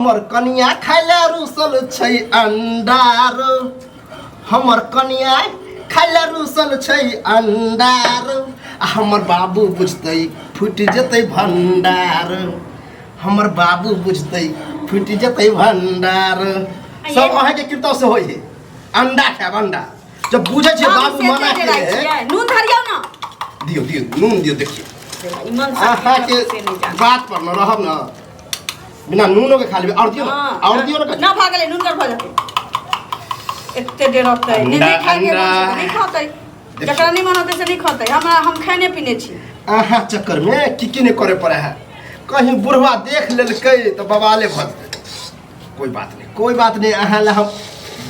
हमर कनिया खाइले रुसल छै अंडार हमर कनिया खाइले रुसल छै अंडार हमर बाबू बुझतै फुट जेतै भंडार हमर बाबू बुझतै फुट जेतै भंडार सब अहाँ के कीर्तन से होय है अंडा खाब अंडा जब बुझे छै बाबू मना के नून धरियो ना दियो दियो नून दियो देखिए ईमान से बात पर न रहब न बिना नूनो के खा लेबे और दियो ना भागले नून कर भजते एते देर होतै नहीं खाए के नहीं खातै जकरा नहीं मन होतै से नहीं खातै हम खाने पीने छी आहा चक्कर में की नहीं करे पड़े है कहीं बुढ़वा देख लेलकै तो बवाले भजते कोई बात नहीं आहा ला हम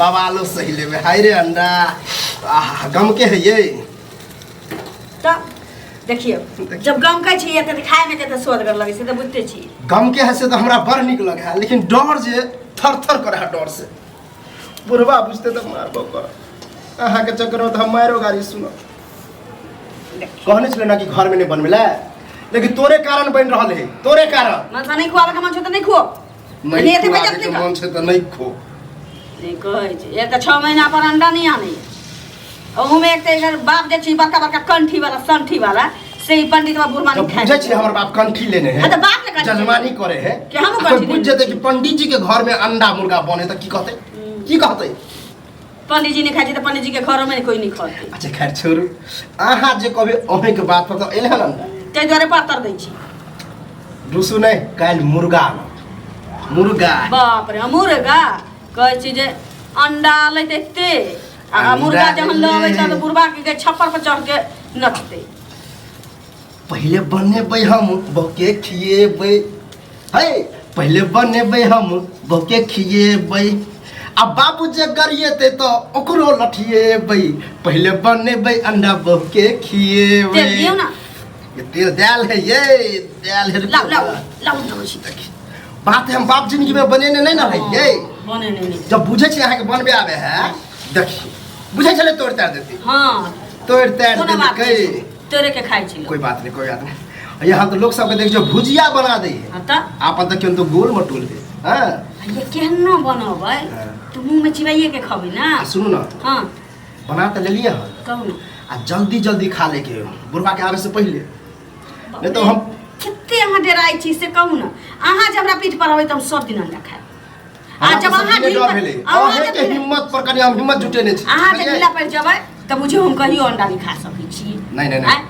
बवालो सही लेबे हाय रे अंडा आहा गम के है ये त देखिए जब गम का छी त खाए में कते स्वादगर लगे से त बुझते छी गम के है से तो हमरा बड़ निक लगे है लेकिन डर जे थर करे है डर से बुढ़वा बुझते तो मारबो कर आहा के चक्कर में हम मारो गाड़ी सुनो कहने छले ना कि घर में नहीं बनबेला लेकिन तोरे कारण बन रहल है तोरे कारण मन नहीं खुआवे के मन छ त नहीं खो नहीं खुआवे के मन छ त नहीं खो नहीं कहै छै एक 6 महीना पर अंडा नहीं आने ओहू में एक तेर बाप जे छी बड़का बड़का कंठी वाला संठी वाला से ही पंडित बा बुरमानी खाए बुझे छी हमर बाप कंठी लेने है त बाप ने कंठी जजमानी करे है कि हम कंठी बुझ जेते कि पंडित जी के घर में अंडा मुर्गा बने त की कहते पंडित जी ने खाए त पंडित जी के घर में कोई नहीं खाते अच्छा खैर छोड़ू आहा जे कभी ओहे के बात पर तो एले हन अंडा ते द्वारे पातर दै छी रुसु नहीं काल मुर्गा बाप रे मुर्गा कहै छी जे अंडा लैते ते आ मुर्गा जहन लवे त बुढ़वा के छप्पर पर चढ़ के नचते पहले बनेबै हम बके खिएबै हे पहले बनेबै हम बके खिएबै आ बाबू जे गरिएते तो ओकरो लठिएबै पहले बनेबै अंडा बके खिएबै तेल दियो ना ये तेल दाल है ये दाल है लाउ छी बात हम बाप जिंदगी में बनेने नहीं ना रहिए बने नहीं जब बुझे छी अहाँ के बनबे आवे है देखिए बुझे छले तोड़ तार देती हां तोड़ तार देलकै तोरे के खाइ छी कोई बात नहीं यहाँ तो लोग सब के देख जो भुजिया बना दे हां त आपन देखियो तो गोल मटोल है हां ये केहनो बनबै तो मुंह में चिबाइए के खबै ना सुनो ना हां बना त ले लिया कहू ना आ जल्दी खाले के बुढ़वा के आवे से पहले नहीं तो हम कितने अहाँ डराई छी से कहू ना अहाँ जब हमरा पीठ पर आबै त हम सब दिन अंडा खाए आ जब अहाँ के हिम्मत पर कनी हम हिम्मत जुटेने छी अहाँ जे ढीला पड़ जबै त बुझियो हम कहियो अंडा नहीं खा सकै छी नहीं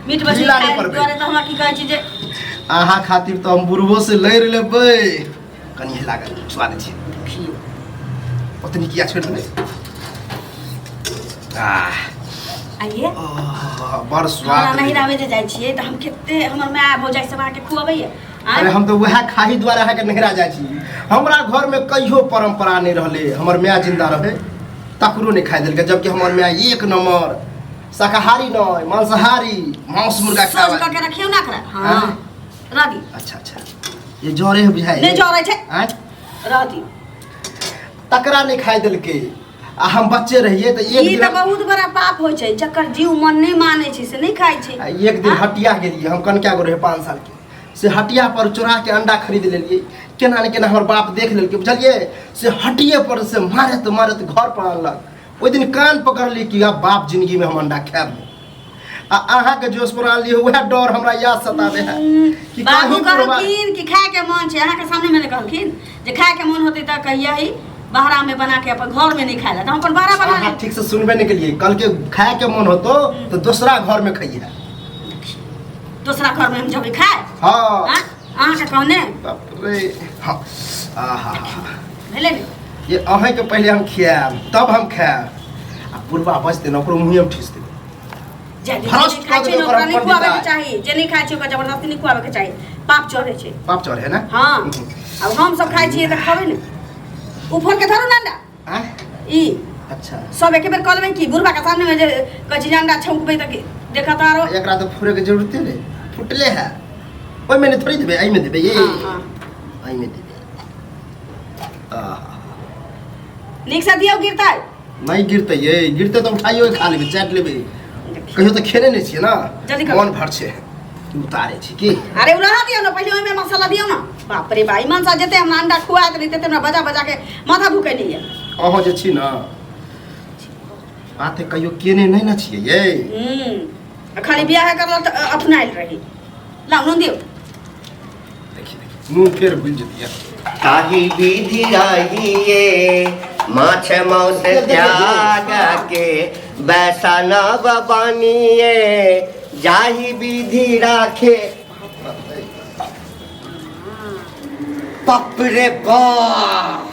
मीट मछली खाए करे त हमरा की कहै छी जे आहा खातिर तो हम बुढ़बो से लड़ लेबै कनी लागल स्वाद छी ओतनी किया छोड़ दे आइए बड़ स्वाद नहीं रावे जे जाय छियै त हम केते हमर माय भौजाई सब आके खुआबैया अरे हम तो वह खाही द्वारा है के नहरा जाय छी हमरा घर में कहियो परंपरा नहीं रहले हमर माय जिंदा रहे तकरो नहीं खाइ देलके जबकि हमर माय एक नंबर शाकाहारी नहीं मांसाहारी मांस मुर्गा खावा सब के रखियो ना करा हां रादी अच्छा ये जोरे है बुझाई नहीं जोरे छै हां रादी तकरा नहीं खाइ देलके आ हम बच्चे रहिए तो एक दिन बहुत बड़ा पाप होय छै जकर जीव मन नहीं माने छै से नहीं खाइ छै एक दिन हटिया गेलिए हम कनका गो रहे 5 साल के से हटिया पर चोरा के अंडा खरीद लेलिए केना ने केना हमर बाप देख लेलके बुझलिए से हटिए पर से मारत घर पर आनलक ओइ दिन कान पकड़ ली कि अब बाप जिंदगी में हम अंडा खाएब आ अहाँ के जोश पर आन लिए वह डर हमरा याद सतावे है कि बाबू कहलखिन कि खाए के मन छै अहाँ के सामने में कहलखिन जे खाए के मन होतै त कहियै बहरा में बना के अपन घर में नहीं खाएला तो हम अपन बहरा बना ले ठीक से सुनबे नहीं के लिए कल के खाए के मन होतो तो दूसरा घर में खाइए दूसरा घर में हम जब खाए हां अहाँ के कहने बाप रे हां आहा भेले ये अहे के पहले हम खियाब तब हम खाएब आ पूर्वा बचते न ओकरो मुंह में ठिस दे जे खाइ छै ओकरा नहीं खुआवे के चाही जे नहीं खाइ छै ओकरा जबरदस्ती नहीं खुआवे के चाही पाप चढ़े छै पाप चढ़े है ना हां अब हम सब खाइ छियै त खाबे ने ऊपर के धरू नंदा हां ई अच्छा सब एक बेर कॉल में की बुढ़वा के सामने में जे कछि अंडा छौंकबै त देखत आरो एकरा तो फुरे के जरूरत है फुटले है ओइ में थोड़ी देबे आई में देबे ये हां आई में देबे निक से दियो गिरतै नहीं गिरते ये गिरते तो उठाइयो खा लेबे चाट लेबे कहियो तो खेने नहीं छिए ना मन भर छे उतारे छी की अरे रहा दियो ना पहले ओइमे मसाला दियो ना बाप रे भाई मन सा जेते हम अंडा खुआत रही तेते हमरा बजा बजा के माथा भूखे नहीं है अहाँ जे छी न बात कहियो केने नहीं ना छियै ये खाली बियाह करला त अपनाइल रही ला नून दियो देखी नून फेर भूल जतिया ताही विधि रहिए माछ मौस त्याग के वैष्णव बनिए जाही विधि राखे बाप रे बाप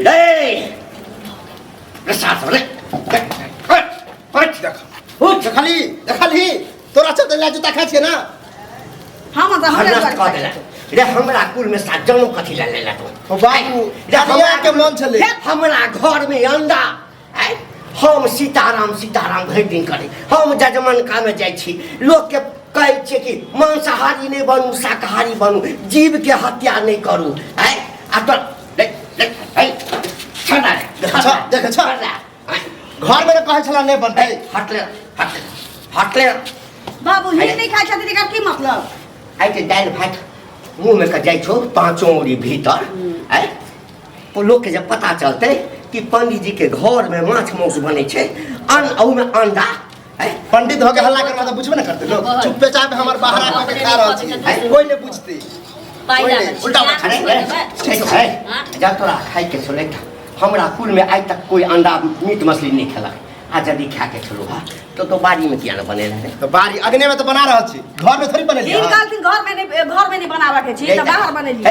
रे प्रसाद रे देखली तोरा सब ला जूता खा छियै ना हां मतलब हरदस्त कह देला रे हमरा कुल में सात जन्म कथी ला लेला तो बाबू हमरा के मन छले हमरा घर में अंडा आइ हम सीताराम सीताराम भरि दिन करे हम जजमान का में जाइ छी लोग के कहै छै कि मांसाहारी नहीं बनू शाकाहारी बनू जीव के हत्या नहीं करू आइ आ तो छना देख छ घर में कहै छला नहीं बनतै हटले बाबू ही नहीं खाइ छथि एकर की मतलब आइ ते दाल भात मुंह में का जाइ छो पांचों ओरी भीतर आइ तो लोग के जब पता चलते कि पंडित जी के घर में माछ मौस बने छे में अंडा पंडित हो के हल्ला करवा तो बुझबे ना करते लोग चुपे चाप हमर बाहर आके खा रहल छी कोई नहीं पूछते उल्टा है जब तोरा खाई के छोले हमरा कुल में आज तक कोई अंडा मीट मछली नहीं खेला आ यदि खा के छोड़ो तो बाड़ी में किया ना बने रहे तो बाड़ी अग्नि में तो बना रहल छी घर में थोड़ी बनेली तीन काल दिन घर में नहीं बनावा के छी त बाहर बनेली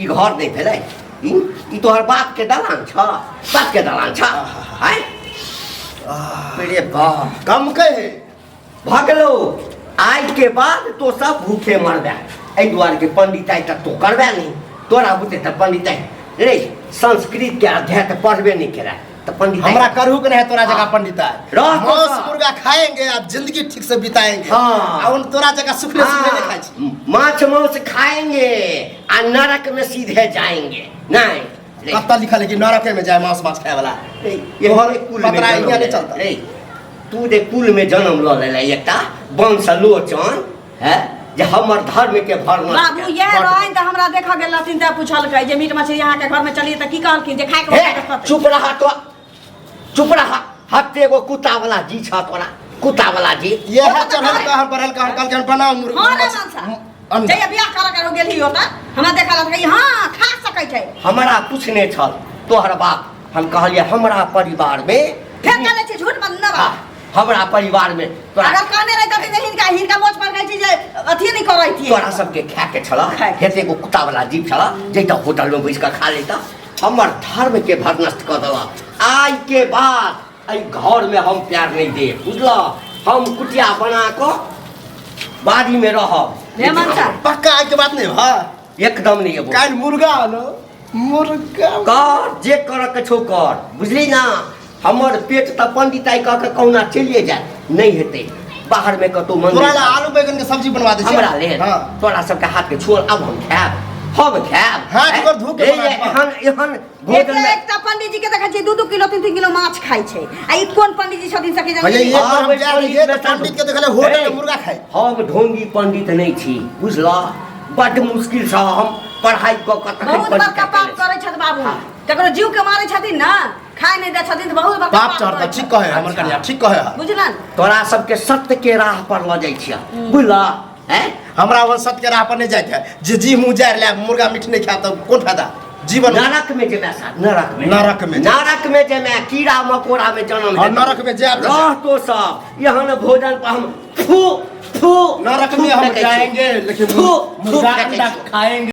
ई घर नहीं भेलै ई तोहर बाप के दलान छ बाप के दलान छ हैं अरे बाप कम कहे भगलो आज के बाद तो सब भूखे मरबे ए द्वार के पंडित आई तक तो करबे नहीं तोरा बुते त पंडित रे संस्कृत के अध्याय त पढ़बे नहीं करा तो पंडित हमरा करहु के नहीं तोरा जगह पंडित रह मांस मुर्गा खाएंगे अब जिंदगी ठीक से बिताएंगे हाँ। और तोरा जगह सुखले सुखले नहीं खाई छी माछ मौस खाएंगे आ नरक में सीधे जाएंगे नहीं कत्ता लिखा है कि नरक में जाए मांस माछ खाए वाला ये हमारे कुल में पतरा जन्म यहाँ नहीं ले। चलता रे तू दे कुल में जन्म ल लेला एकटा वंशलोचन है जे हमर धर्म के भरना बाबू ये रहन त हमरा देखा गेल लथिन त पूछल कहि जे मीट मछली यहाँ के घर में चलिए त की कहलखिन जे खाए के चुप रहा तो चुप रहा हत्ते एगो कुत्ता वाला जी छ तोरा कुत्ता वाला जी ये है चढ़ल कहर बढ़ल कहर कल के बनाओ मुर्गा हां रे मानसा जय बियाह कर गेली होता हमरा देखा लत हां खा सकै छै हमरा पूछने छल तोहर बाप हम कहलिए हमरा परिवार में फेर कहले छी झूठ बंद ना हाँ, हमरा परिवार में तोरा अगर कहने रही त हिनका मोच पर कहै छी जे अथी नहीं करै थी तोरा सबके खा के छला हेते एगो कुत्ता वाला जीव छला जैता होटल में बैठ के खा लेता हमर धर्म के भरनष्ट कर देला आज के बाद आई घर में हम प्यार नहीं दे बुझला हम कुटिया बना को बाड़ी में रहब पक्का आज के बात नहीं हां एकदम नहीं है काल मुर्गा आलो मुर्गा कर जे कर के छो कर बुझली ना हमर पेट त पंडित आई कह के कौना चलिए जाए नहीं हेते बाहर में कतो मन तोरा ला आलू बैगन के सब्जी बनवा दे हमरा ले हां तोरा सबके हाथ के छोड़ अब हम खाब हाथ पर धो के एहन भोजन में एक त पंडित जी के देखै छी 2-2 किलो 3-3 किलो माछ खाइ छै आ ई कोन पंडित जी छथिन सके भैया जाने ये हम जा रही है पंडित के देखले होटल में मुर्गा खाए हम ढोंगी पंडित नहीं छी बुझला बड़ मुश्किल से हम पढ़ाई क के बहुत बड़का पाप करै छथि बाबू ककरो जीव के मारै छथिन ना खाए नहीं दे छथिन त बहुत बड़का पाप चढ़ता ठीक कहे हमर कन्या ठीक कहे बुझलन तोरा सबके सत्य के राह पर ल जाइ छिया बुझला हैं हमरा वन सत्य के राह पर नहीं जाए जे जी मुंह जार ले मुर्गा मीट नहीं खा तो कौन फायदा जीवन नरक में जेमे सा नरक में जेमे कीड़ा मकोड़ा में जन्म और नरक में जाब रह तो सब यहाँ भोजन पर हम फू फू नरक में हम जाएंगे लेकिन मुर्गा अंडा खाएंगे।